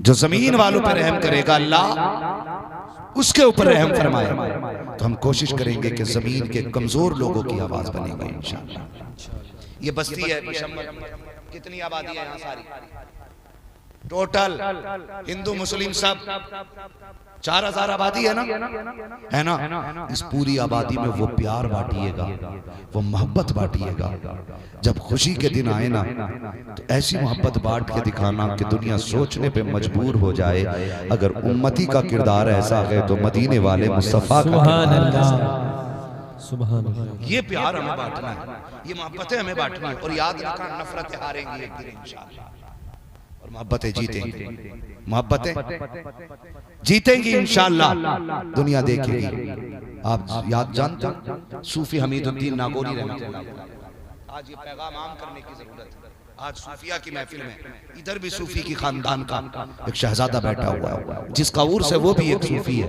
जो जमीन वालों पर रहम करेगा अल्लाह उसके ऊपर रहम फरमाए। तो हम कोशिश करेंगे कि जमीन के कमजोर लोगों की आवाज बनेगी इंशाअल्लाह। ये बस्ती है कितनी आबादी है यहाँ सारी टोटल हिंदू मुस्लिम सब 4000 आबादी है ना। इस पूरी आबादी में वो प्यार बांटिएगा, वो मोहब्बत बांटिएगा। जब खुशी के दिन आए ना तो ऐसी मोहब्बत बांट के दिखाना कि दुनिया सोचने पे मजबूर हो जाए, अगर उम्मती का किरदार ऐसा है तो मदीने वाले मुस्तफा का सुभान अल्लाह। ये प्यार हमें बांटना है, ये मोहब्बतें हमें बांटनी है। और याद रखना नफरतें हारेंगी एक दिन इंशाअल्लाह और मोहब्बतें जीतेंगी, मोहब्बतें जीतेंगी इंशाअल्लाह, दुनिया देखेगी। आप याद जानते हो सूफी हमीदुद्दीन नागौरी रहमतुल्लाह, आज ये पैगाम आम करने की जरूरत है। आज सूफिया की महफिल में इधर भी सूफी की खानदान का एक शहजादा बैठा हुआ है जिसका उर्स है, वो भी एक सूफी है।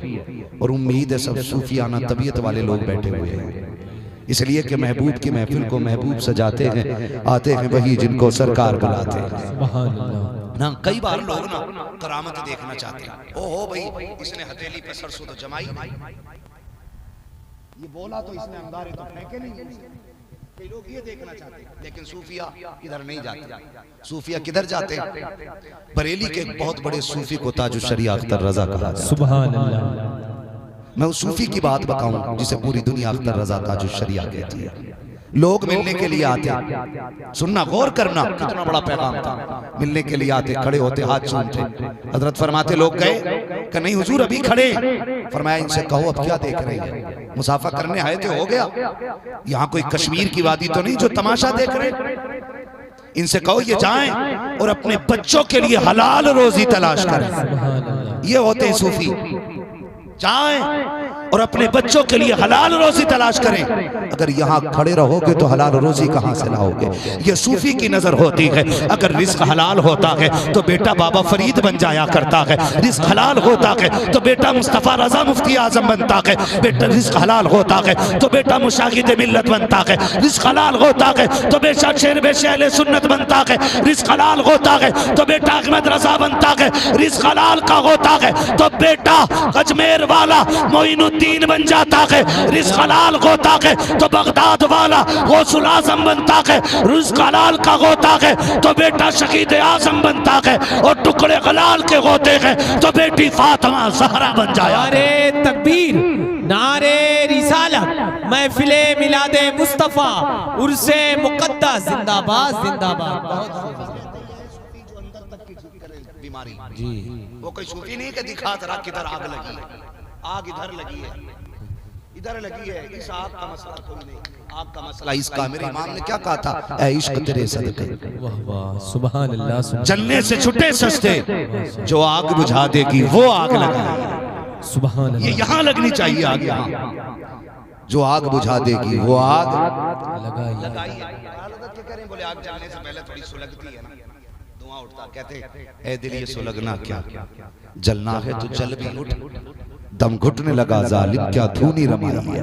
और उम्मीद है सब सूफियाना तबीयत वाले लोग बैठे हुए हैं, इसलिए कि महबूब की महफिल को महबूब सजाते हैं, आते हैं वही जिनको सरकार बुलाते हैं ना। कई बार लोग ना करामत देखना चाहते हैं, ओहो भाई इसने हथेली पे सरसों तो जमाई नहीं, ये बोला तो इसने अंगारे तो फेंके नहीं। कई लोग ये देखना चाहते हैं, लेकिन सूफिया इधर नहीं जाते। सूफिया किधर जाते हैं? बरेली के एक बहुत बड़े सूफी को ताजुश शरिया अख्तर रजा कहा जाता है। सुभान अल्लाह। मैं उस सूफी की बात बताऊं जिसे पूरी दुनिया अख्तर रजा ताजुश शरिया कहती है। लोग मिलने के लिए आते, सुनना गौर करना कितना बड़ा पैगाम था। मिलने के लिए आते, खड़े होते, हाथ चूमते। हजरत फरमाते लोग गए कि नहीं हुजूर अभी खड़े। फरमाया इनसे कहो अब क्या देख रहे हैं, मुसाफा करने आए थे हो गया, यहाँ कोई कश्मीर की वादी तो नहीं जो तमाशा देख रहे। इनसे कहो ये जाएं और अपने बच्चों के लिए हलाल रोजी तलाश करें। ये होते हैं सूफी, जाएं और अपने बच्चों के लिए हलाल रोजी तलाश करें। अगर यहाँ खड़े रहोगे तो हलाल रोजी कहाँ से लाओगे? ये सूफी की नजर होती है। अगर रिस्क हलाल होता है तो बेटा बाबा फरीद बन जाया करता है, रिस्क हलाल होता है तो बेटा मुस्तफा रजा मुफ्ती आजम बनता है, बेटा रिस्क हलाल होता है तो बेटा मुशाहिद मिल्लत बनता है, रिस्क हलाल होता है तो बेटा शेर बेशे अहले सुन्नत बनता है, रिस्क हलाल होता है तो बेटा अहमद रजा बनता है, रिस्क हलाल का होता है तो बेटा अजमेर वाला मोइनुद्दीन बन जाता है, रिस्क हलाल होता है तो बगदाद वाला गौसुल आजम बनता है, रिस्क हलाल का होता है तो बेटा शहीद आजम बनता है, और टुकड़े हलाल के होते हैं तो बेटी फातिमा ज़हरा बन जाया। नारे तकबीर, नारे रिसालत, महफिले मिलादे मुस्तफा, उर्से मुक़द्दस जिंदाबाद जिंदाबाद। बीमारी जी वो कोई सूफी नहीं कि दिखा रहा किधर आग लगी है, आग इधर लगी है, इधर लगी है। इस आग का मसला कोई नहीं, आग का मसला इसका। मेरे इमाम ने क्या कहा था? ऐ इश्क तेरे सदके, वाह वाह सुभान अल्लाह। जलने से छुटे सस्ते, जो आग बुझा देगी वो आग लगाएगी। सुभान अल्लाह। ये यहाँ लगनी चाहिए आग, यहाँ जो आग बुझा देगी वो आग लगाइए। करें बोले आग जलने से पहले थोड़ी सुलगती है ना, धुआं उठता, कहते ऐ दिल ये सुलगना क्या, जलना है तो जल भी उठ, दम घुटने लगा जालिम क्या धूनी रमाई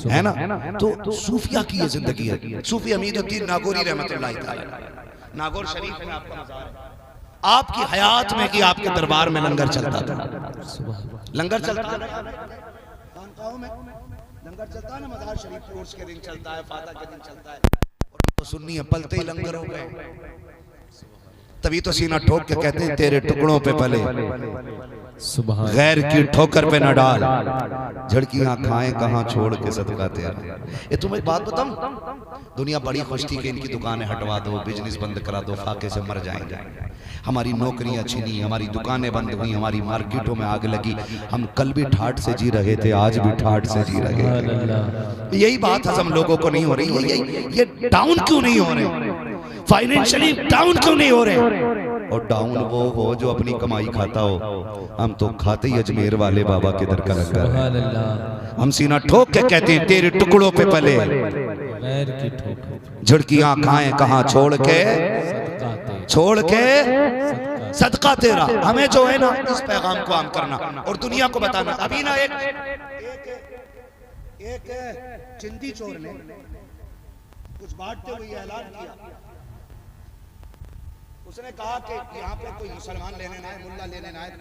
है ना। तो सूफिया की ये जिंदगी है। सूफी हमीदुद्दीन नागौरी रहमतुल्लाह तआला, नागौर शरीफ में आपका मज़ार है। आपकी हयात में कि आपके दरबार में लंगर चलता था, लंगर चलता है खानकाहों में, लंगर चलता है ना, मज़ार शरीफ उर्स के दिन चलता है, फाता के दिन चलता है। और तो सुन्नी है पलते ही लंगर हो गए, तभी तो सीना ठोक के कहते हैं तेरे टुकड़ों पे पले, गैर की ठोकर पे न डाल, झड़कियां खाएं कहां छोड़ के सदका तेरा। ये तुम्हें बात बताऊं, दुनिया बड़ी खुश थी कि इनकी दुकानें हटवा दो, बिजनेस बंद करा दो, फाके से मर जाएंगे। हमारी नौकरियां छीनी, हमारी दुकानें बंद हुई, हमारी मार्केटों में आग लगी। हम कल भी ठाठ से जी रहे थे, आज भी ठाठ से जी रहे हैं। यही बात हम लोगों को नहीं हो रही है। ये डाउन क्यों नहीं हो रहे, फाइनेंशियली डाउन क्यों नहीं हो रहे? और डाउन वो हो जो अपनी कमाई खाता हो। हम तो खाते ही अजमेर वाले बाबा के दर का लंगर। हम सीना ठोक के कहते हैं तेरे टुकड़ों पे पले, झड़कियां खाएं कहां छोड़ के सदका तेरा। हमें जो है ना इस पैगाम को आम करना और दुनिया को बताना। अभी ना एक चिंदी चोर ने कुछ बांटते हुए ऐलान किया, उसने कहा कि यहाँ पे कोई मुसलमान लेने ना आए, मुल्ला लेने ना आए।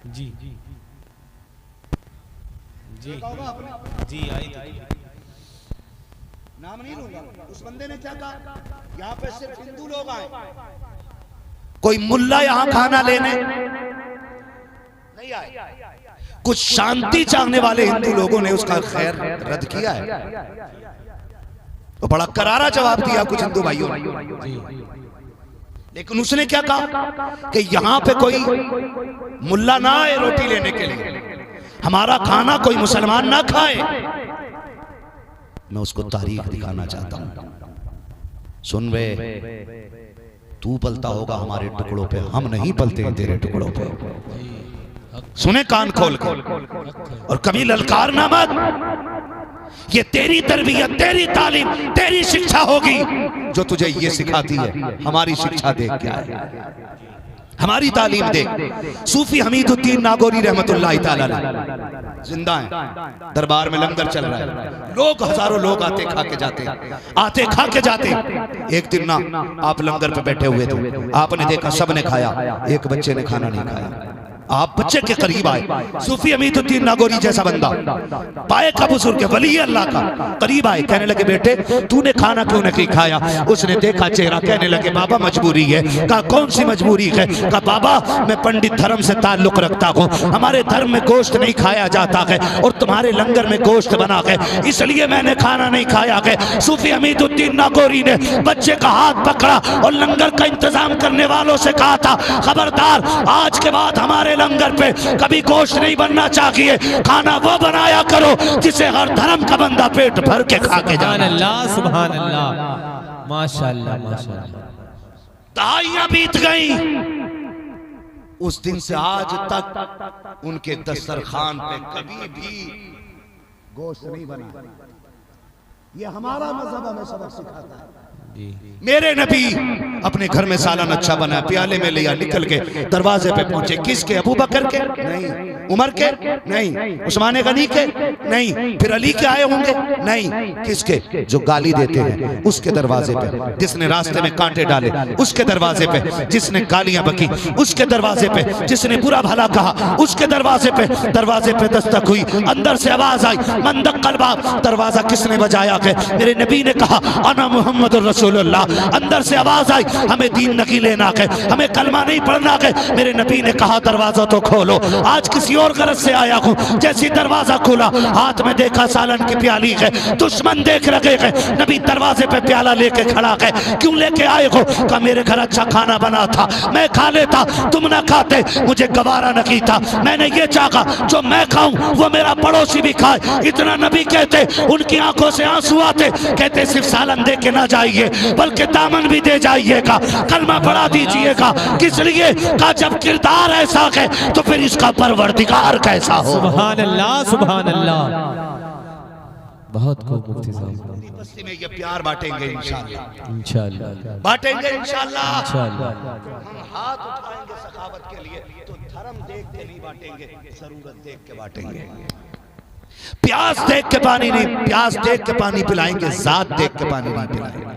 जी जी जी जी आई नाम नहीं लूंगा। उस बंदे ने क्या कहा, यहाँ पे सिर्फ हिंदू लोग आए, कोई मुल्ला यहाँ खाना लेने नहीं आए। कुछ शांति चाहने वाले हिंदू लोगों ने उसका खैर रद्द किया है, तो बड़ा करारा जवाब दिया कुछ हिंदू भाइयों ने। लेकिन उसने क्या कहा कि यहाँ पे कोई मुल्ला ना आए रोटी लेने के लिए, हमारा खाना कोई मुसलमान ना खाए। मैं उसको तारीख दिखाना चाहता हूं। सुन वे, तू पलता होगा हमारे टुकड़ों पे, हम नहीं पलते हैं तेरे टुकड़ों पे। सुने कान खोल कर, और कभी ललकारना मत। ये तेरी तरबियत, तेरी तालीम, तेरी शिक्षा होगी जो तुझे ये सिखाती है। हमारी शिक्षा देख क्या है, हमारी तालीम देख। सूफी हमीदुद्दीन नागौरी रहमतुल्लाह तआला अलैह जिंदा हैं, दरबार में लंगर चल रहा है, लोग हजारों लोग आते खा के जाते, आते खा के जाते। एक दिन ना आप लंगर पे बैठे हुए थे, आपने देखा सबने खाया, एक बच्चे ने खाना नहीं खाया। आप बच्चे के करीब आए, सूफी हमीदुद्दीन नागौरी जैसा बंदा, पाए का बुजुर्ग, वली अल्लाह का, करीब आए, कहने लगे बेटे तूने खाना क्यों नहीं खाया? उसने देखा चेहरा, कहने लगे बाबा मजबूरी है। कहा कौन सी मजबूरी है? कहा बाबा मैं पंडित धर्म से ताल्लुक रखता हूँ, हमारे धर्म में गोश्त नहीं खाया जाता है और तुम्हारे लंगर में गोश्त बना है, इसलिए मैंने खाना नहीं खाया है। सूफी हमीदुद्दीन नागौरी ने बच्चे का हाथ पकड़ा और लंगर का इंतजाम करने वालों से कहा था, खबरदार आज के बाद हमारे लंगर पे कभी गोश्त नहीं बनना चाहिए, खाना वो बनाया करो जिसे हर धर्म का बंदा पेट भर के खा के जाए। सुभान अल्लाह, माशाअल्लाह माशाअल्लाह। दहाइयां बीत गई, उस दिन से आज तक उनके दस्तरखान पे कभी भी गोश्त नहीं बना। ये हमारा मजहब हमें सबक सिखाता है। मेरे नबी अपने घर में सालन अच्छा बना, प्याले में लिया, निकल के दरवाजे पे पहुंचे। किसके? अबू बकर के? नहीं। उमर के? नहीं। उस्मान गनी के? नहीं। फिर अली के आए होंगे? नहीं। किसके? जो गाली देते हैं उसके दरवाजे पे, जिसने रास्ते में कांटे डाले उसके दरवाजे पे, जिसने गालियां बकी उसके दरवाजे पे, जिसने बुरा भला कहा उसके दरवाजे पे। दरवाजे पे दस्तक हुई, अंदर से आवाज आई, मंदक कलबा। दरवाजा किसने बजाया है? मेरे नबी ने कहा अना मोहम्मद रसूलुल्लाह। अंदर से आवाज आई, हमें दीन नहीं लेना है, हमें कलमा नहीं पढ़ना है। मेरे नबी ने कहा दरवाजा तो खोलो। आज किसी और गरज से आया हूँ, जैसी दरवाजा खोला हाथ में देखा सालन की प्याली है, दुश्मन देख रहे हैं। नबी दरवाजे पे प्याला लेके खड़ा है, क्यों लेके आए हो? कहा मेरे घर अच्छा खाना बना था, मैं खा लेता, तुम ना खाते, मुझे गवारा नहीं था, मैंने ये चाहा जो मैं खाऊं वो मेरा पड़ोसी भी खाए। इतना नबी कहते, उनकी आंखों से आंसू आते, कहते सिर्फ सालन दे के ना जाइए बल्कि दामन भी दे जाइएगा, कलमा पढ़ा दीजिएगा। किस लिए? का जब किरदार ऐसा है तो फिर इसका परवरदिगार कैसा हो। सुभान अल्लाह सुभान अल्लाह। बहुत खूब मुफ्ती साहब। बस्ती में ये प्यार बांटेंगे इंशाअल्लाह, इंशाअल्लाह बांटेंगे इंशाअल्लाह। इंशाअल्लाह। हम हाथ उठाएंगे सखावत के लिए तो धर्म देख के नहीं बांटेंगे, जरूरत देख के बांटेंगे। प्यास देख के पानी नहीं, प्यास देख के पानी पिलाएंगे, जात देख के पानी नहीं पिलाएंगे।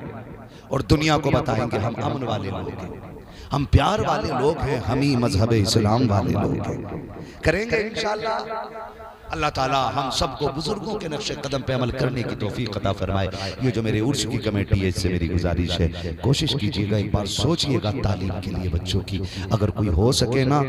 और दुनिया को बताएंगे हम अमन वाले लोग हैं, हम प्यार वाले लोग हैं, हम ही मजहब इस्लाम वाले लोग हैं। करेंगे इंशाअल्लाह। अल्लाह ताला हम सबको बुजुर्गों के नक्शे कदम पे अमल करने की तौफीक अता फरमाए। ये जो मेरे उर्स की कमेटी है, इससे मेरी गुजारिश है, कोशिश कीजिएगा, एक बार सोचिएगा तालीम के लिए बच्चों की। अगर कोई हो सके ना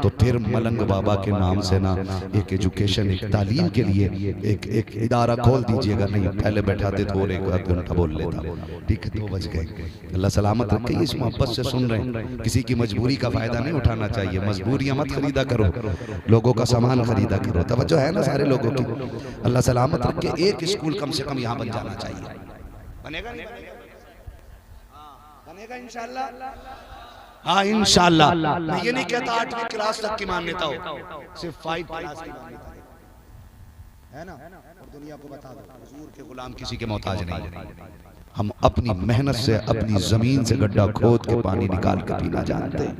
तो फिर मलंग बाबा के नाम से ना एक एजुकेशन, एक तालीम के लिए एक इदारा खोल दीजिएगा। नहीं पहले बैठाते तो और एक घंटा बोल लेता, ठीक है 2 बज गए। अल्लाह सलामत रखे। इस मोहब्बत से सुन रहे हैं, किसी की मजबूरी का फायदा नहीं उठाना चाहिए। मजबूरियां मत खरीदा करो, लोगों का सामान खरीदा करो। तवज्जो है ना सारे लोगों की? अल्लाह सलामत रखे। एक स्कूल कम से कम यहाँ बन जाना चाहिए। बनेगा नहीं बनेगा इंशाअल्लाह। हाँ इंशाअल्लाह। मैं ये नहीं कहता 8वीं क्लास तक की मान्यता हो, सिर्फ 5 क्लास की मान्यता है ना। और दुनिया को बता दो हुजूर के गुलाम किसी के मोहताज नहीं। हम अपनी मेहनत से अपनी जमीन से गड्ढा खोद के पानी निकाल के पीना जानते हैं।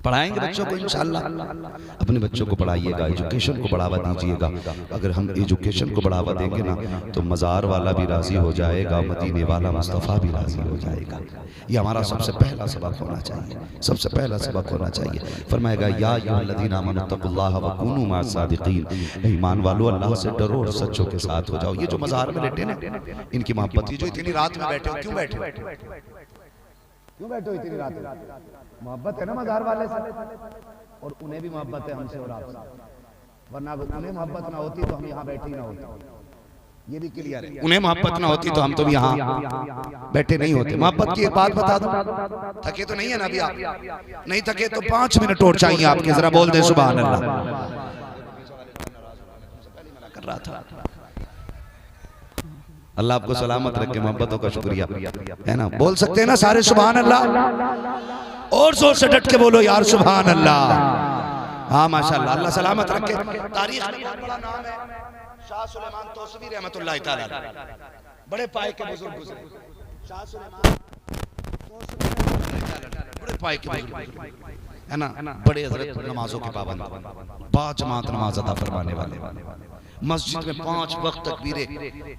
पढ़ाएंगे बच्चों को इंशाल्लाह। अपने बच्चों को पढ़ाइएगा, एजुकेशन को बढ़ावा दीजिएगा। अगर हम एजुकेशन को बढ़ावा देंगे ना तो मज़ार वाला भी राज़ी हो जाएगा, मदीने वाला मुस्तफ़ा भी राज़ी हो जाएगा। ये हमारा सबसे पहला सबक होना चाहिए, सबसे पहला सबक होना चाहिए। फरमाएगा या अय्युहल्लज़ीना आमनू तक़ुल्लाह व कूनू मअस सादिक़ीन, ईमान वालों अल्लाह से डरो और सच्चों के साथ हो जाओ। ये जो मज़ार में लेटे ना, इनकी मोहब्बत, ये जो इतनी रात में बैठे हो, क्यों बैठे हो, क्यों बैठे हो इतनी रात में? मोहब्बत है ना मज़ार वाले से, और उन्हें भी मोहब्बत है हमसे और आपसे, वरना उन्हें मोहब्बत ना होती तो हम यहाँ बैठे ही ना होते। ये भी क्लियर है, उन्हें मोहब्बत ना होती तो हम तो यहाँ बैठे नहीं होते। मोहब्बत की एक बात बता दो, थके तो नहीं है ना अभी आप? नहीं थके तो 5 मिनट और चाहिए आपके, जरा बोल दे सुभान अल्लाह। कर रहा था अल्लाह आपको सलामत रखे, मोहब्बतों का शुक्रिया है ना। बोल सकते हैं ना सारे सुभान अल्लाह? और जोर से डट के बोलो यार सुभान अल्लाह। हाँ माशाल्लाह, अल्लाह सलामत रखे। तारीख में बहुत बड़ा नाम है शाह सुलेमान तौसवी रहमतुल्लाह तआला, बड़े पाए के बुजुर्ग गुजरे। शाह सुलेमान तौसवी बड़े पाए के बुजुर्ग है ना, बड़े हजरत, नमाजों के पाबंद, 5 जमात नमाज अदा फरमाने वाले, मस्जिद में 5 वक्त तकबीरे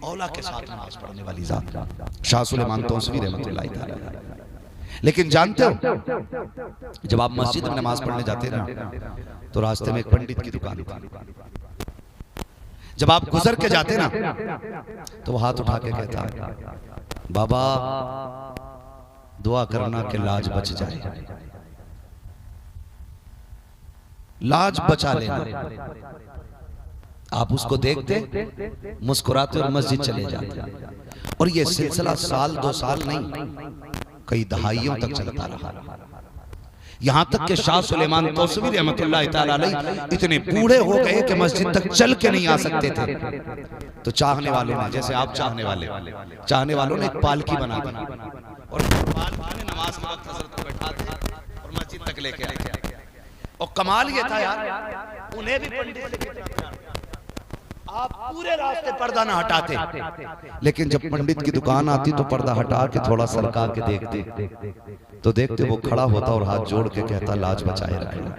औला के साथ नमाज पढ़ने वाली जात शाह सुलेमान तौसवी रहमतुल्लाह तआला। लेकिन जानते हो जब आप मस्जिद में नमाज पढ़ने जाते ना तो रास्ते में एक पंडित की दुकान थी। जब आप गुजर के जाते ना तो वो हाथ उठा के कहता है, बाबा दुआ करना कि लाज बच जाए, लाज बचा लेना। आप उसको देखते, मुस्कुराते और मस्जिद चले जाते। और ये सिलसिला साल 2 साल नहीं, कई दहाइयों तक चलता रहा। यहां तक कि शाह सुलेमान तौसवी रहमतुल्लाह तआला अलैह इतने बूढ़े हो गए कि मस्जिद तक चल के नहीं आ सकते थे। तो चाहने वालों ने, जैसे आप चाहने वालों ने एक पालकी बना दी और पालकी में नमाज के वक्त हजरत को बैठाते और मस्जिद तक लेके आए। और कमाल ये था यार, उन्हें भी पंडित, आप पूरे रास्ते पर्दा ना हटाते, लेकिन जब पंडित की दुकान आती तो पर्दा हटा के थोड़ा सरका के देखते तो देखते वो खड़ा होता और हाथ जोड़ के कहता लाज बचाए रखना।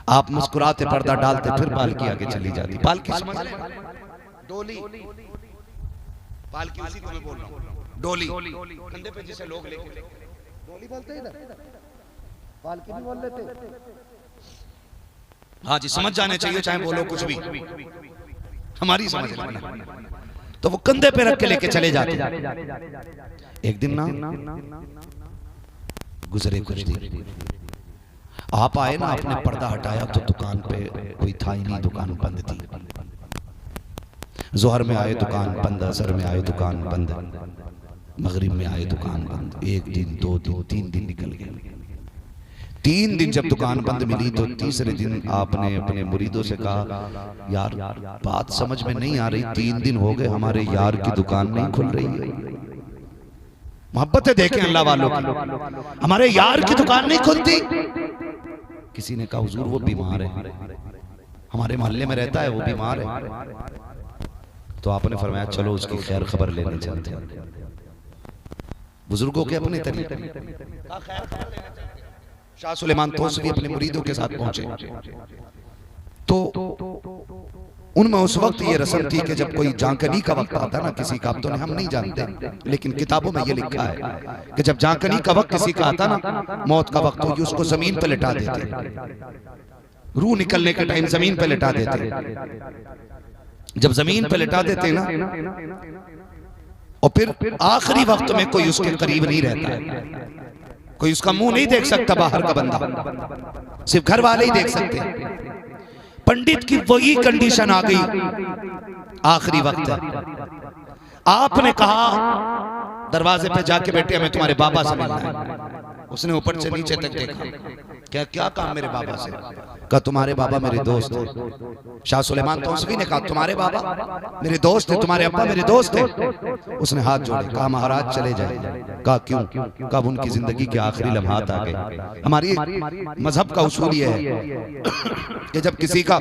आप मुस्कुराते, पर्दा डालते, फिर पालकी आगे चली जाती। पालकी समझ रहे हैं? डोली, पालकी उसी को मैं बोल रहा हूँ, डोली कंधे पे जिसे लोग लेके, डोली बोलते हैं, पालकी भी बोल लेते। हाँ जी, समझ जाने चाहिए चाहे बोलो कुछ भी, हमारी समझ लेना। तो वो कंधे पे रख के लेके चले जाते। एक दिन ना गुजरे कुछ दिन, आप आए ना, आपने पर्दा हटाया तो दुकान पे कोई था ही नहीं, दुकान बंद थी। जोहर में आए दुकान बंद, असर में आए दुकान बंद, मगरिब में आए दुकान बंद। 1 दिन 2 दिन 3 दिन निकल गए। 3 दिन जब दुकान बंद मिली तो तीसरे दिन आपने अपने मुरीदों से कहा, यार बात समझ में नहीं आ रही, 3 दिन हो गए हमारे यार की दुकान नहीं खुल रही है। मोहब्बतें देखें अल्लाह वालों की, हमारे यार की दुकान नहीं खुलती। किसी ने कहा हुजूर वो बीमार है, हमारे मोहल्ले में रहता है, वो बीमार है। तो आपने फरमाया चलो उसकी खैर खबर लेने चलते हैं। बुजुर्गों के अपने तरीके, शाह सुलेमान तौसवी अपने मुरीदों के साथ पहुंचे तो उनमें उस वक्त ये रस्म थी कि जब कोई जांकनी का वक्त आता ना किसी का, अब तो हम नहीं जानते, लेकिन किताबों में ये लिखा है कि जब जांकनी का वक्त किसी का आता ना, मौत का वक्त हो, उसको जमीन पे लिटा देते। रूह निकलने के टाइम जमीन पे लिटा देते। जब जमीन पे लिटा देते ना, और फिर आखिरी वक्त में कोई उसके करीब नहीं रहता, कोई उसका मुंह नहीं देख सकता, बाहर का बंदा, सिर्फ घर वाले ही देख सकते हैं। पंडित की वही कंडीशन आ गई, आखिरी वक्त है। आपने कहा दरवाजे पे जाके बैठे, हमें तुम्हारे बाबा से मिलना है। उसने ऊपर से नीचे तक देखा, क्या क्या काम मेरे बाबा से? कहा तुम्हारे बाबा मेरे दोस्त हैं। शाह सुलेमान तौसवी ने कहा तुम्हारे बाबा मेरे दोस्त हैं, तुम्हारे अब्बा मेरे दोस्त हैं। उसने हाथ जोड़े, कहा महाराज चले जाए। कहा क्यों? कहा उनकी जिंदगी के आखिरी लम्हात आ गए। हमारी मजहब का उसूल ये है कि जब किसी का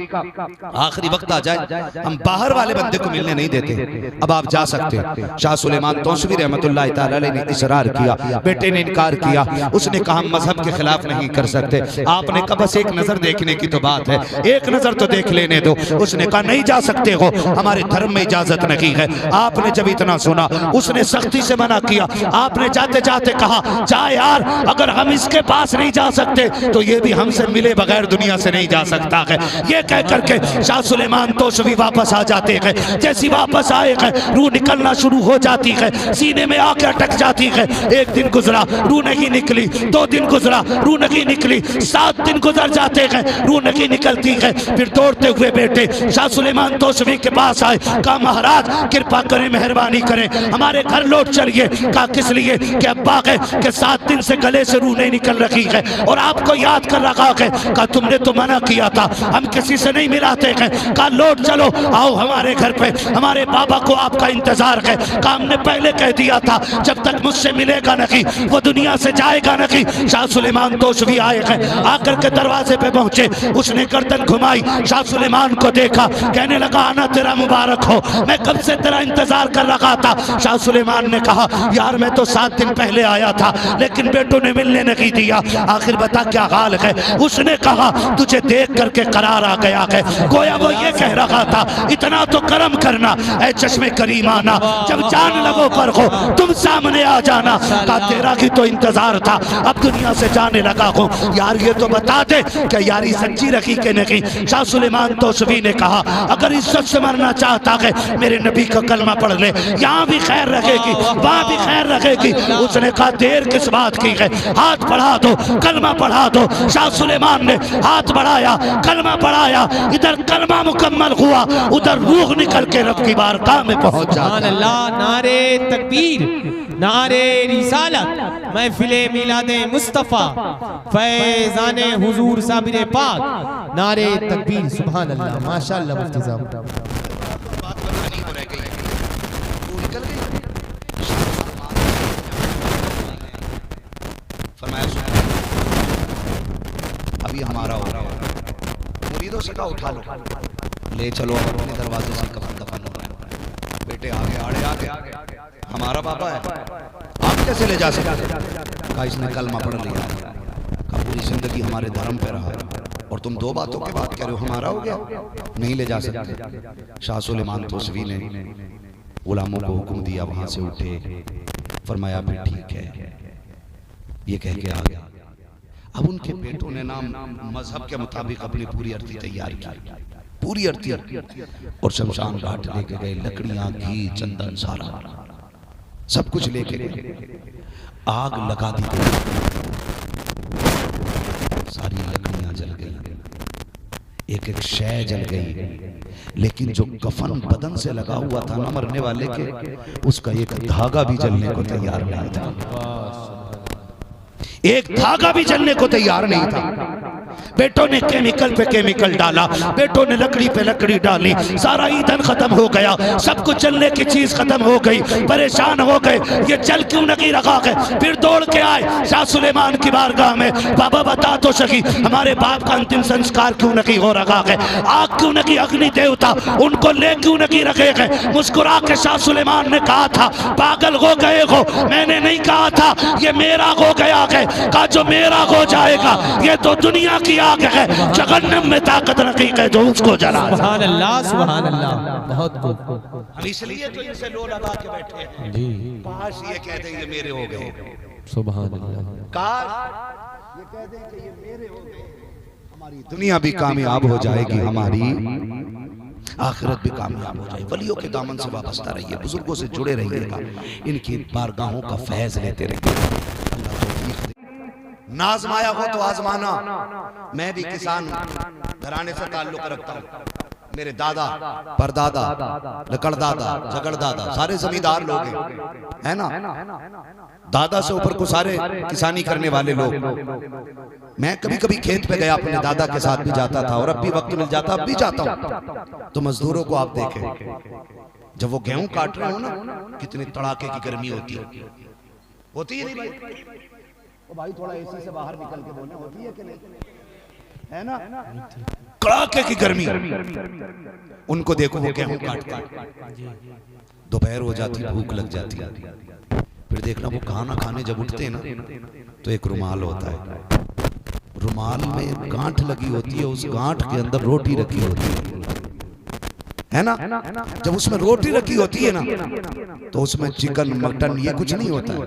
आखिरी वक्त आ जाए हम बाहर वाले बंदे को मिलने नहीं देते। अब आप जा सकते हैं। शाह सुलेमान तौसवी रहमतुल्लाह तआला अलैह ने इसरार किया, बेटे ने इनकार किया। उसने कहा हम मजहब के खिलाफ नहीं कर सकते। आपने कहा बस एक नजर देखने की तो बात है, एक नजर तो देख लेने दो। उसने कहा नहीं जा सकते हो, हमारे धर्म में इजाजत नहीं है। आपने जब इतना सुना उसने सख्ती से मना किया। आपने जाते जाते कहा जा यार, अगर हम इसके पास नहीं जा सकते तो ये भी हमसे मिले बगैर दुनिया से नहीं जा सकता है। ये कह करके शाह सुलेमान तौसवी वापस आ जाते हैं। जैसी वापस आए हैं रूह निकलना शुरू हो जाती है, सीने में आके अटक जाती है। एक दिन गुजरा रूह नहीं निकली, 2 दिन गुजरा रूह नहीं निकली, 7 दिन गुजर जाते हैं रूह नहीं निकलती है। फिर दौड़ते हुए बेटे शाह सुलेमान तौसवी के पास आए। कहा महाराज कृपा करें, मेहरबानी करें, हमारे घर लौट चलिए। कहा किस लिए? कि अब्बा के 7 दिन से गले से रूह नहीं निकल रही है और आपको याद कर रखा है। कहा तुमने तो मना किया था, हम किसी से नहीं मिलाते हैं। कहा लौट चलो, आओ हमारे घर पे, हमारे बाबा को आपका इंतजार है। कहा हमने पहले कह दिया था जब तक मुझसे मिलेगा नहीं वो दुनिया से जाएगा नहीं। शाह सुलेमान तौसवी आए हैं, आकर के दरवाजे पे पहुंचे। उसने गर्दन घुमाई, शाह सुलेमान को देखा, कहने लगा आना तेरा मुबारक हो, मैं कब से तेरा इंतजार कर रहा था। शाह सुलेमान ने कहा यार मैं तो 7 दिन पहले आया था लेकिन बेटों ने मिलने नहीं दिया, आखिर बता क्या हाल है। उसने कहा तुझे देख करके करार आ गया है। गोया वो ये कह रहा था इतना तो करम करना ऐ चश्मे करीमाना, जब जान लगो पर हो तुम सामने आ जाना। का तेरा की तो इंतजार था, अब दुनिया से जाने लगा हूँ। यार ये तो बता दे कि यारी सच्ची रखी के नहीं। शाह सुलेमान तौसवी ने कहा अगर इज्जत से मरना चाहता है मेरे नबी का कलमा पढ़ ले, यहाँ भी खैर रहेगी वहाँ भी खैर रहेगी। उसने कहा देर किस बात की है, हाथ बढ़ा दो, कलमा पढ़ा दो। शाह सुलेमान ने हाथ बढ़ाया, कलमा पढ़ाया। इधर कलमा मुकम्मल हुआ, उधर रूह निकल के रब की बारगाह में पहुंच जाता। नारे तकबीर, नारे रिसालत, महफिले मिलादे मुस्तफ़ा, फैज़ाने हुजूर साबिर पाक, नारे तकबीर, सुभान अल्लाह, माशाअल्लाह। मुफ्ती साहब बात बतानी तो रह गई, वो निकल गई। फरमाया अभी हमारा हो रहा है, मुरीदों से कहा उठा लो, ले चलो अपने दरवाजे से कफन दफन हो रहा है। बेटे आगे आड़े आगे, हमारा बाबा है, आप कैसे ले जा सकते? कहा इसने कलमा पढ़ लिया। कहा पूरी जिंदगी हमारे धर्म पे रहा और तुम 2 बातों की बात कह रहे हो, हमारा हो गया, नहीं ले जा सकते। शाह सुलेमान तौसवी ने गुलामों को हुक्म दिया, वहां से उठे, फरमाया भी ठीक है, ये कह के आ गया। अब उनके बेटों ने नाम मजहब के मुताबिक अपनी पूरी अर्थी तैयार की, पूरी अर्थी, और शमशान घाट लेके गए। लकड़ियां, घी, चंदन, सारा सब कुछ लेके गए। आग लगा दी, सारी लकड़ियां जल गई, एक एक शय जल गई। लेकिन जो कफन बदन से लगा हुआ था ना मरने वाले के, उसका एक धागा भी जलने को तैयार नहीं था। एक धागा भी जलने को तैयार नहीं था। बेटों ने केमिकल पे केमिकल डाला, बेटों ने लकड़ी पे लकड़ी डाली, सारा ईंधन खत्म हो गया, सब कुछ जलने की चीज खत्म हो गई। परेशान हो गए, ये जल क्यों नहीं रखा है। फिर दौड़ के आए शाह सुलेमान की बारगाह में, बाबा बता तो सकी हमारे बाप का अंतिम संस्कार क्यों नहीं हो रखा है, आग क्यों नहीं, अग्नि देवता उनको ले क्यों नहीं रखे हैं। मुस्कुरा के शाह सुलेमान ने कहा था पागल हो गए हो, मैंने नहीं कहा था ये मेरा हो गया है, कहा जो मेरा हो जाएगा ये तो दुनिया की आग है, जहन्नम में ताकत रखी है जो उसको जला। सुभान अल्लाह, सुभान अल्लाह, बहुत खूब। हम इसलिए तो इनसे लो लगा के बैठे हैं जी, काश ये कह दें ये मेरे हो गए, सुभान अल्लाह, काश ये कह दें कि ये मेरे हो गए, हमारी दुनिया भी कामयाब हो जाएगी, हमारी आखिरत भी कामयाब हो जाएगी। वलियों के दामन से वाबस्ता रहिए, बुजुर्गों से जुड़े रहिएगा, इनकी बारगाहों का फैज लेते रहिए। नाज़माया हो तो आजमाना, मैं भी किसान घराने से ताल्लुक रखता हूँ, मेरे दादा, परदादा, लकड़दादा, झगड़दादा सारे जमींदार लोग हैं, है ना। दादा से ऊपर को सारे किसानी करने वाले लोग। मैं कभी कभी खेत पे गया, अपने दादा के साथ भी जाता था, और अब भी वक्त मिल जाता, अब भी जाता हूँ। तो मजदूरों को आप देखें, जब वो गेहूं काट रहे हो ना, कितने तड़ाके की गर्मी होती है। होती है नहीं भाई? ओ भाई थोड़ा एसी से बाहर निकल के बोलना, होती है कि नहीं? है ना, कड़ाके की गर्मी। उनको देखो वो गेहूं काटते, दोपहर हो जाती, भूख लग जाती, फिर देखना वो खाना खाने जब उठते हैं ना, तो एक रुमाल होता है, रुमाल में गांठ लगी होती है, उस गांठ के अंदर रोटी रखी होती है ना। जब उसमें रोटी रखी होती है ना, तो उसमें चिकन मटन ये कुछ नहीं होता है।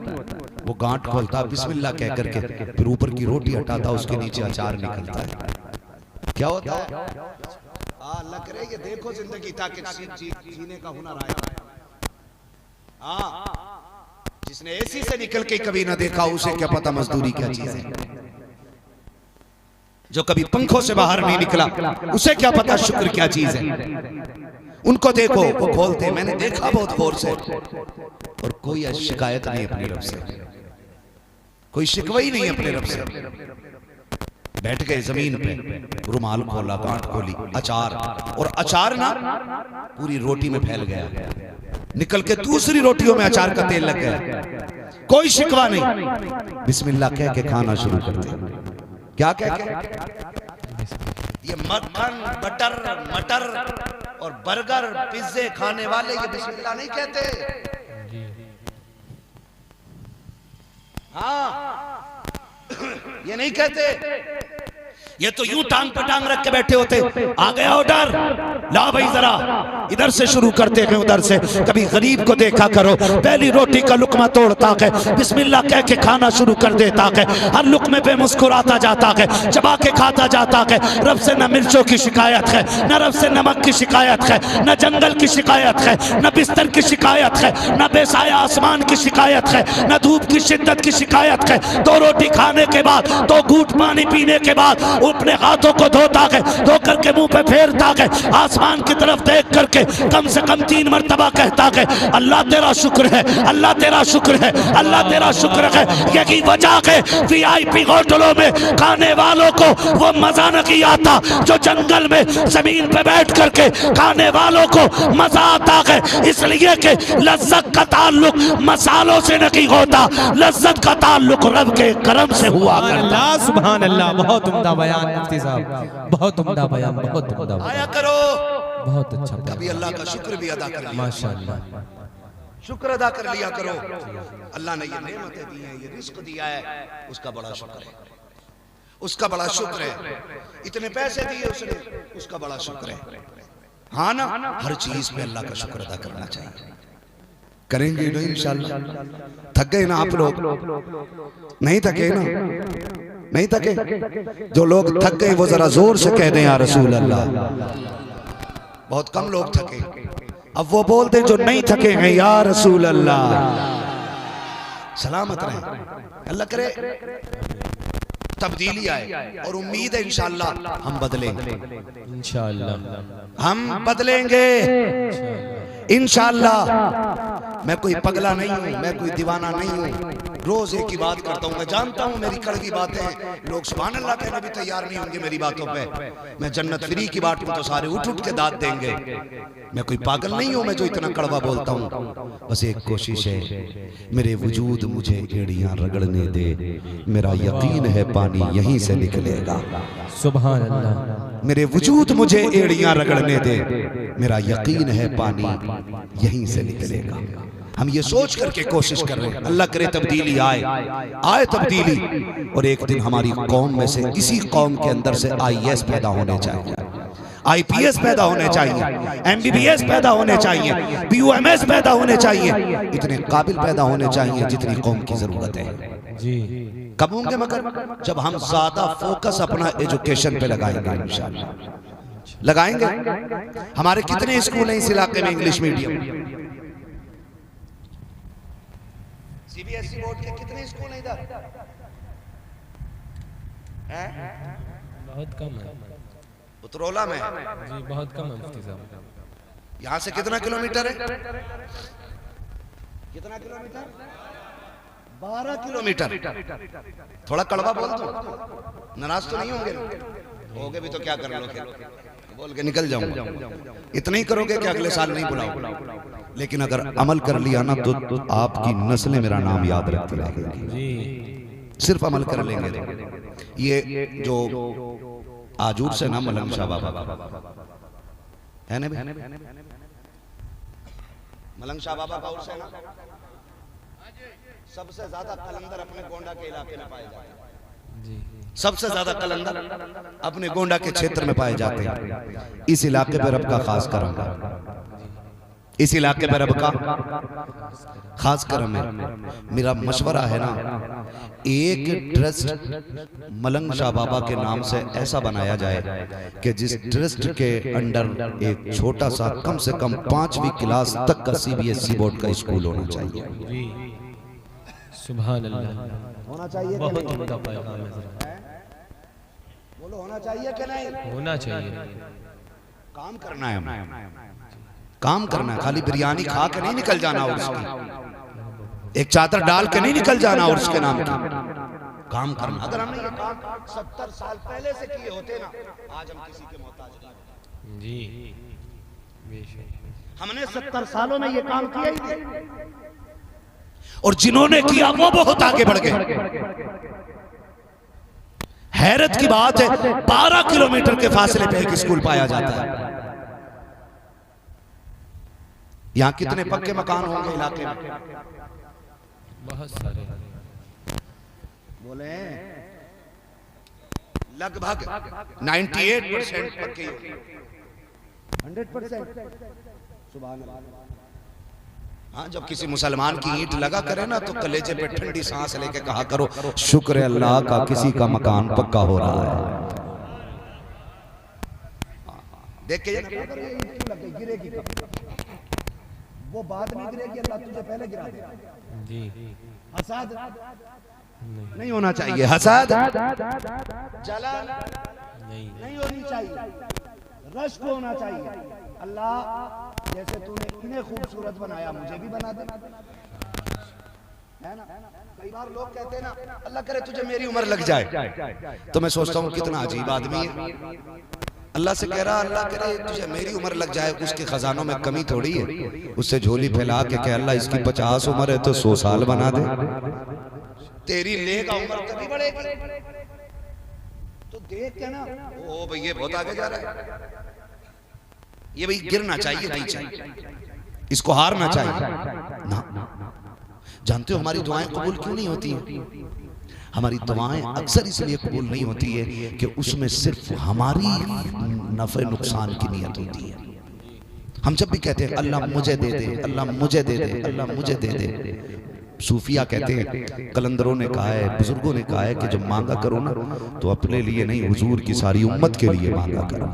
वो गांठ खोलता, बिस्मिल्लाह कह करके, फिर ऊपर की रोटी हटाता, उसके नीचे अचार निकलता है। क्या होता है? अल्लाह करे ये देखो जिंदगी ताकि जीने का हुनर आया। जिसने एसी से निकल के कभी ना देखा, उसे क्या पता मजदूरी क्या चीज है। जो कभी पंखों से बाहर नहीं निकला, उसे क्या पता शुक्र क्या चीज है। उनको देखो, वो खोलते, मैंने देखा बहुत गौर से, और कोई शिकायत नहीं अपने रब से, कोई शिकवा ही नहीं अपने रब से। बैठ गए जमीन पे, रुमाल खोला, गांठ खोली, अचार, और अचार ना पूरी रोटी में फैल गया, निकल के दूसरी रोटियों में अचार का तेल लग गया। कोई शिकवा नहीं, बिस्मिल्लाह कह के खाना शुरू करते। क्या कह के? ये मक्खन, बटर, मटर और बर्गर, पिज्जे खाने वाले ये बिस्मिल्लाह नहीं कहते। हाँ, ये नहीं कहते। ये तो यूं टांग पे टांग रख के बैठे होते। आ गया ऑर्डर, ला भाई जरा इधर से शुरू करते हैं, उधर से। कभी गरीब को देखा करो, पहली रोटी का लुकमा तोड़ता है, बिस्मिल्लाह कह के खाना शुरू कर देता है, हर लुकमे पे मुस्कुराता जाता है, चबा के खाता जाता है। रब से न मिर्चों की शिकायत है, न रब से नमक की शिकायत है, न जंगल की शिकायत है, न बिस्तर की शिकायत है, न बेसाया आसमान की शिकायत है, न धूप की शिद्दत की शिकायत है। दो रोटी खाने के बाद, दो घूंट पानी पीने के बाद अपने हाथों को धोता है, धो करके मुंह पे फेरता है, आसमान की तरफ देख करके कम से कम 3 मरतबा कहता है, अल्लाह तेरा शुक्र है, अल्लाह तेरा शुक्र है, अल्लाह तेरा शुक्र है। यही वजह है वीआईपी होटलों में खाने वालों को वो मजा नहीं आता जो जंगल में जमीन पे बैठ करके खाने वालों को मजा आता है। इसलिए कि लज्जत का ताल्लुक मसालों से नहीं होता, लज्जत का ताल्लुक रब के करम से हुआ करता। सुभान अल्लाह, बहुत उम्दा बयान मुफ्ती साहब, बहुत उम्दा बयान, बहुत उम्दा बयान। आया करो, बहुत अच्छा। कभी अल्लाह का शुक्र भी अदा कर लिया, माशाअल्लाह, शुक्र अदा कर लिया करो। अल्लाह ने ये नेमतें दी हैं, ये रिस्क दिया है, उसका बड़ा शुक्र है, उसका बड़ा शुक्र है। इतने पैसे दिए उसने, उसका बड़ा शुक्र है। हाँ ना, हर चीज पे अल्लाह का शुक्र अदा करना चाहिए। करेंगे ना इंशाअल्लाह। थक गए ना आप लोग? नहीं थके ना? नहीं थके? जो लोग थक गए वो जरा जोर से कह दें या रसूल अल्लाह। बहुत कम लोग थके, अब वो बोलते जो नहीं थके हैं या रसूल अल्लाह। सलामत रहे, अल्लाह करे तब्दीली आए, और उम्मीद है इंशाअल्लाह हम बदलेंगे, इंशाअल्लाह हम बदलेंगे इंशाअल्लाह। मैं कोई पगला नहीं हूँ, मैं कोई दीवाना नहीं हूँ, रोज एक ही बात करता हूँ। मैं जानता हूँ मेरी कड़वी बातें लोग सुभान अल्लाह कहने भी तैयार नहीं होंगे मेरी बातों पे। मैं जन्नत फ्री की बात में तो सारे उठ उठ के दाद देंगे। मैं कोई पागल नहीं हूँ मैं जो इतना कड़वा बोलता हूँ। बस एक कोशिश है, मेरे वजूद मुझे एड़ियां रगड़ने दे, मेरा यकीन है पानी यहीं से निकलेगा। सुभान अल्लाह। मेरे वजूद मुझे एड़ियां रगड़ने दे, मेरा यकीन है पानी यहीं से निकलेगा। हम ये सोच करके कोशिश कर रहे हैं, अल्लाह करे तब्दीली आए, आए तब्दीली। और एक दिन हमारी कौम में से, इसी कौम के अंदर से IAS पैदा होने चाहिए, IPS पैदा होने चाहिए, MBBS पैदा होने चाहिए, BUMS पैदा होने चाहिए। इतने काबिल पैदा होने चाहिए जितनी कौम की जरूरत है जी। कब होंगे? मगर जब हम ज्यादा फोकस अपना एजुकेशन पे लगाएंगे इंशाअल्लाह। लगाएंगे। हमारे कितने स्कूल हैं इस इलाके में इंग्लिश मीडियम? CBSE बोर्ड के कितने स्कूल हैं इधर? बहुत कम है। उतरौला में जी बहुत कम है मुफ्ती साहब। यहाँ से कितना किलोमीटर है? कितना किलोमीटर? 12 किलोमीटर। थोड़ा कड़वा बोल दो, नाराज तो नहीं होंगे? होगे भी तो क्या कर लो, बोल के निकल जाऊंगा। इतना ही करोगे कि अगले साल नहीं बुलाओ, लेकिन अगर अमल कर लिया ना तो आपकी नस्लें मेरा नाम याद रखती रहेगी। सिर्फ अमल कर लेंगे तो। ये जो आजूर से ना मलंग शाह बाबा है ना, मलंग शाह बाबा का उर्स है ना, सबसे ज्यादा कलंदर अपने गोंडा के इलाके में पाए जाते हैं। सबसे ज्यादा कलंदर अपने गोंडा के क्षेत्र में पाए जाते हैं। इस इलाके पर रब का खास करम है, इस इलाके पर रब का खास करम है। मेरा मशवरा है ना, एक ट्रस्ट मलंग शाह बाबा के नाम से ऐसा बनाया जाए कि जिस ट्रस्ट के अंडर एक छोटा सा कम से कम 5वीं क्लास तक का CBSE बोर्ड का स्कूल होना चाहिए। सुभान अल्लाह, होना चाहिए। बहुत उम्दा पैगाम है। बोलो होना चाहिए कि नहीं? होना चाहिए। काम करना है, काम करना है। खाली बिरयानी खा के नहीं निकल जाना, और उसकी एक चादर डाल के नहीं निकल जाना, और उसके नाम की काम करना। अगर हमने ये काम 70 साल पहले से किए होते ना, आज हम किसी के मोहताज नहीं। जी बेशक हमने 70 सालों में ये काम किया ही नहीं, और जिन्होंने किया वो बहुत आगे बढ़ गए। हैरत की बात है, 12 किलोमीटर के फासले पे एक स्कूल पाया जाता है। यहाँ कितने पक्के मकान होंगे इलाके में? बहुत सारे। बोले लगभग 98% पक्के, 100%। सुभान अल्लाह। हाँ, जब किसी मुसलमान की ईंट लगा करे ना तो कलेजे पे ठंडी सांस लेके कहा करो, शुक्र है अल्लाह का किसी का मकान पक्का हो रहा है। देख के गिरेगी, वो बात नहीं गिरेगी, अल्लाह तुझे पहले गिरा देगा। जी हसद नहीं होना चाहिए, हसद जलन नहीं होनी चाहिए, रश्क होना चाहिए। अल्लाह जैसे तूने इन्हें खूबसूरत बनाया, मुझे भी बना दे, है ना। कई बार लोग कहते हैं ना, अल्लाह करे तुझे मेरी उम्र लग जाए, तो मैं सोचता हूँ कितना अजीब आदमी है। अल्लाह से कह रहा, अल्लाह करे तुझे मेरी उम्र लग जाए, उसके खजानों में कमी थोड़ी है। उससे झोली फैला के कह अल्लाह इसकी 50 उम्र है तो 100 साल बना दे, तेरी नेक उम्र कभी बढ़ेगी। तो देख के ना, ओ भाई ये बहुत आगे जा रहा है, ये भाई गिरना चाहिए नीचे, इसको हारना चाहिए ना। जानते हो हमारी दुआएं कबूल क्यों नहीं होती है? हमारी दुआएं अक्सर इसलिए कबूल नहीं होती है कि उसमें सिर्फ हमारी नफे नुकसान की नियत होती है। हम जब भी कहते हैं अल्लाह मुझे दे दे, अल्लाह मुझे दे दे, अल्लाह मुझे दे दे, सूफिया कहते हैं, कलंदरों ने कहा है, बुजुर्गों ने कहा है कि जब मांगा करो ना तो अपने लिए नहीं, हुजूर की सारी उम्मत के लिए मांगा करो।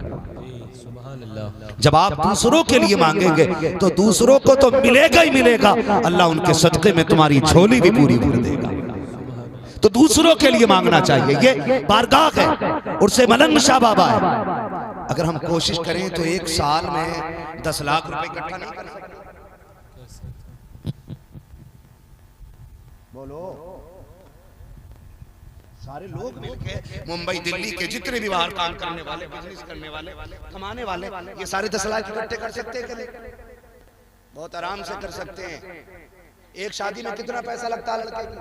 जब आप दूसरों के लिए मांगेंगे तो दूसरों को तो मिलेगा ही मिलेगा, अल्लाह उनके सदके में तुम्हारी झोली भी पूरी भर देगा। तो दूसरों के लिए मांगना चाहिए, ये बारगाह है, उससे मलंग शाह बाबा है। अगर हम कोशिश करें तो एक साल में 10 लाख रुपए इकट्ठा नहीं कर सकते। बोलो, सारे लोग मिलके मुंबई दिल्ली के जितने भी बाहर काम करने वाले, बिजनेस करने वाले, कमाने वाले, ये सारे 10 लाख इकट्ठे कर सकते हैं कि नहीं? बहुत आराम से कर सकते हैं। एक शादी में कितना पैसा लगता है लड़के की?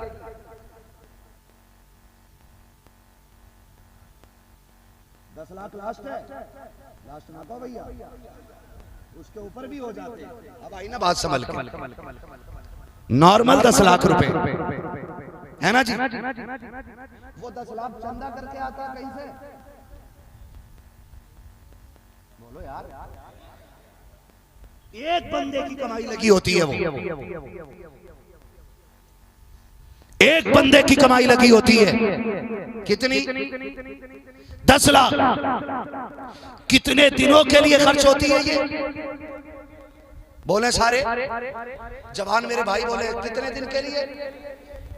10 लाख लास्ट है, लास्ट ना कहो भैया, उसके ऊपर भी हो जाते हैं। अब आई ना बात संभल के, नॉर्मल 10 लाख रुपए है ना जी। वो 10 लाख चंदा करके आता है कहीं से? बोलो यार, एक बंदे की कमाई लगी होती है, वो एक बंदे की कमाई लगी होती है। कितनी? 10 लाख। कितने दिनों के लिए खर्च होती है ये? बोले सारे जवान मेरे भाई, बोले कितने दिन के लिए?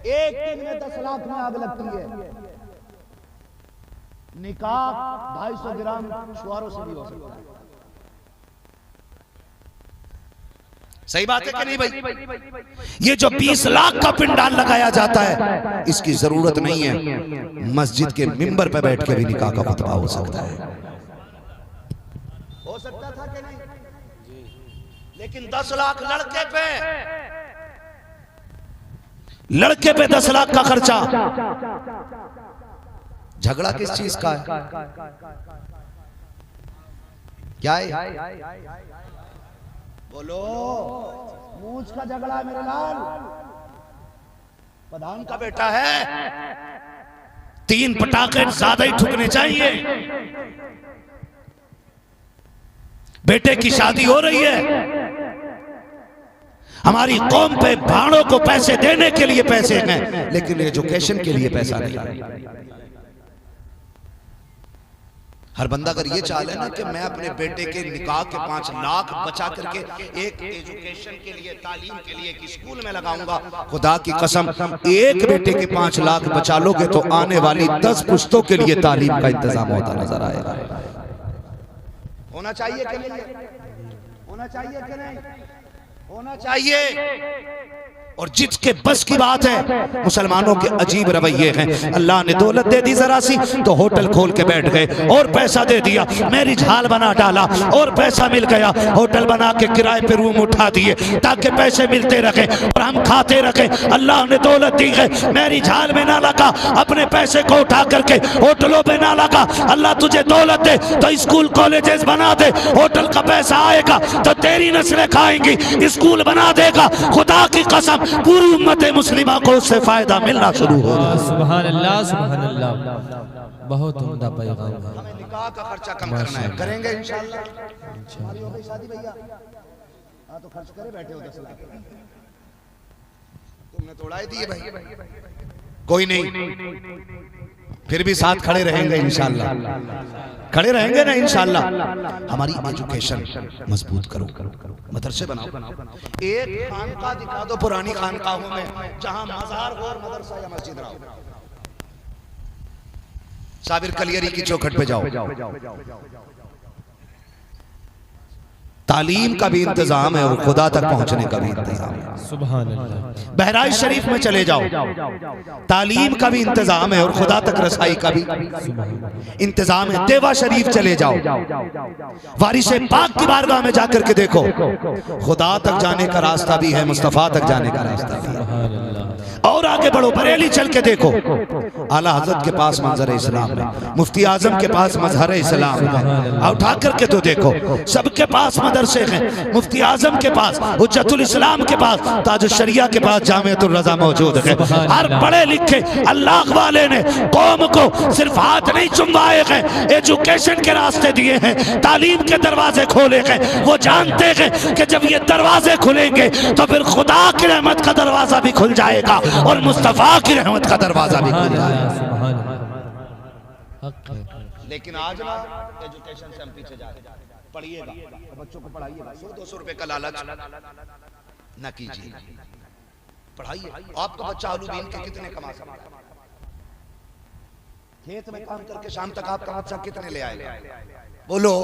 एक दिन में 10 लाख में आग लगती है। निकाह 250 ग्राम छुआरों से भी हो सकता है। सही बात है कि नहीं भाई? ये जो 20 लाख का पिंडाल लगाया जाता है, इसकी जरूरत नहीं है। मस्जिद के मिंबर पे बैठ के भी निकाह का खुतबा हो सकता है। हो सकता था कि नहीं? लेकिन 10 लाख लड़के पे 10 लाख का खर्चा। झगड़ा किस चीज का है? क्या है? बोलो। मूंछ का झगड़ा है मेरे लाल। प्रधान का बेटा है, 3 पटाखे ज्यादा ही ठुकने चाहिए। बेटे की शादी हो रही है, हमारी कौम पे भाड़ों को पैसे देने के लिए पैसे हैं, लेकिन एजुकेशन के लिए पैसा नहीं। हर बंदा अगर ये चाह ले ना कि मैं अपने बेटे के निकाह के 5 लाख बचा करके एक एजुकेशन के लिए, तालीम के लिए एक स्कूल में लगाऊंगा, खुदा की कसम एक बेटे के 5 लाख बचा लोगे तो आने वाली 10 पुश्तों के लिए तालीम का इंतजाम होता नजर आएगा। होना चाहिए कि नहीं? होना चाहिए कि नहीं? होना चाहिए। और जिसके बस की बात है, मुसलमानों के अजीब रवैये हैं। अल्लाह ने दौलत दे दी जरा सी तो होटल खोल के बैठ गए, और पैसा दे दिया मैरिज हॉल बना डाला, और पैसा मिल गया होटल बना के किराए पे रूम उठा दिए ताकि पैसे मिलते रहे और हम खाते रहे। अल्लाह ने दौलत दी है, मैरिज हॉल में ना लगा, अपने पैसे को उठा करके होटलों में ना लगा। अल्लाह तुझे दौलत दे तो स्कूल कॉलेजेस बना दे, होटल का पैसा आएगा तो तेरी नस्लें खाएंगी, स्कूल बना देगा। खुदा की कसम पूरी उम्मत मुस्लिमा को उससे फायदा मिलना शुरू हो। सुभान अल्लाह, सुभान अल्लाह। बहुत उम्दा पैगाम है। हमें निकाह का खर्चा कम करना है, करेंगे इंशाअल्लाह। हमारी हो गई शादी भैया, हाँ तो खर्च करे बैठे हो 10 लाख, तुमने तो उड़ाई दिए भाई। कोई नहीं, फिर भी साथ खड़े रहेंगे इंशाअल्लाह, खड़े रहेंगे ना इंशाअल्लाह। हमारी एजुकेशन मजबूत करो, मदरसे बनाओ। एक खानका दिखा दो पुरानी खानकाहों में जहां मजार हो और मदरसा या मस्जिद रहा हो। साबिर कलियरी की चौखट पे जाओ, तालीम का भी इंतजाम है और खुदा तक पहुंचने का भी इंतजाम है। सुभान अल्लाह। बहराइच शरीफ में चले जाओ, तालीम का भी इंतजाम है और खुदा तक रसाई का भी इंतजाम है। देवा शरीफ चले जाओ, वारिस पाक की बारगाह में जाकर के देखो, खुदा तक जाने का रास्ता भी है, मुस्तफा तक जाने का रास्ता भी है। और आगे बढ़ो, बरेली चल के देखो, आला हजरत के पास मंजर इस्लाम है, मुफ्ती आजम के पास मजहर इस्लाम है। उठा करके तो देखो, सबके पास मदरसे हैं, मुफ्ती आजम के पास, हुज्जतुल इस्लाम के पास, ताज शरिया के पास जामिअतुर रज़ा मौजूद है। हर पढ़े लिखे अल्लाह वाले ने कौम को सिर्फ हाथ नहीं चुमवाए हैं, एजुकेशन के रास्ते दिए हैं, तालीम के दरवाजे खोले हैं। वो जानते हैं कि जब ये दरवाजे खुलेंगे तो फिर खुदा की रहमत का दरवाजा भी खुल जाएगा और मुस्तफा की रहमत का दरवाजा भी खुल जाएगा। लेकिन आज ना एजुकेशन से हम पीछे जा रहे हैं। पढ़िएगा, बच्चों को पढ़ाइएगा, 100-200 रुपए का लालच न कीजिए, पढ़ाइए। आपका बच्चा आलू बीन के कितने कमा सकता है? खेत में काम करके शाम तक आपका बच्चा कितने ले आएगा? बोलो,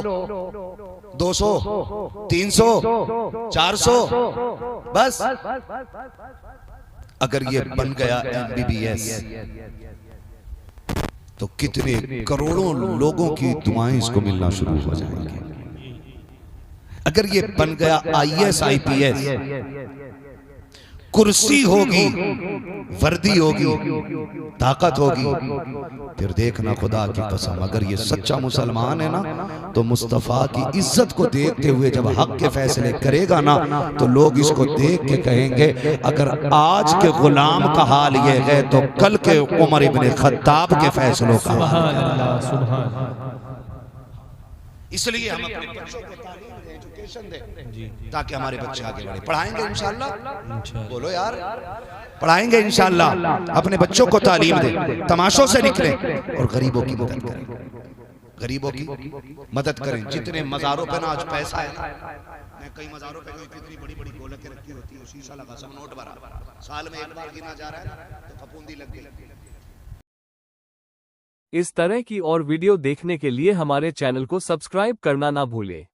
200, 300, 400, बस। अगर ये बन गया MBBS तो कितने करोड़ों लोगों की दुआएं इसको मिलना शुरू हो जाएंगी। अगर ये बन गया IAS IPS, कुर्सी होगी, वर्दी होगी, ताकत होगी, फिर देखना खुदा की कसम, अगर ये सच्चा मुसलमान है ना तो मुस्तफा की इज्जत को देखते हुए जब हक के फैसले करेगा ना तो लोग इसको देख के कहेंगे, अगर आज के गुलाम का हाल ये है तो कल के उमर इब्ने खत्ताब के फैसलों का हाल। इसलिए हम अपने बच्चों को तालीम दें, एजुकेशन दें, ताकि हमारे बच्चे आगे बढ़े। पढ़ाएंगे इंशाअल्लाह, बोलो यार, पढ़ाएंगे इंशाअल्लाह। अपने बच्चों को तालीम दें, तमाशों से निकलें और गरीबों की मदद करें, गरीबों की मदद करें। जितने मज़ारों पे ना आज पैसा है, मैं कई मज़ारों पे कितनी बड़ी बड़ी गोलकें रखी होती है, शीशा लगा, सब नोट भरा, साल में एक बार गिना जा रहा है तो फफूंदी लग गई। इस तरह की और वीडियो देखने के लिए हमारे चैनल को सब्सक्राइब करना ना भूलें।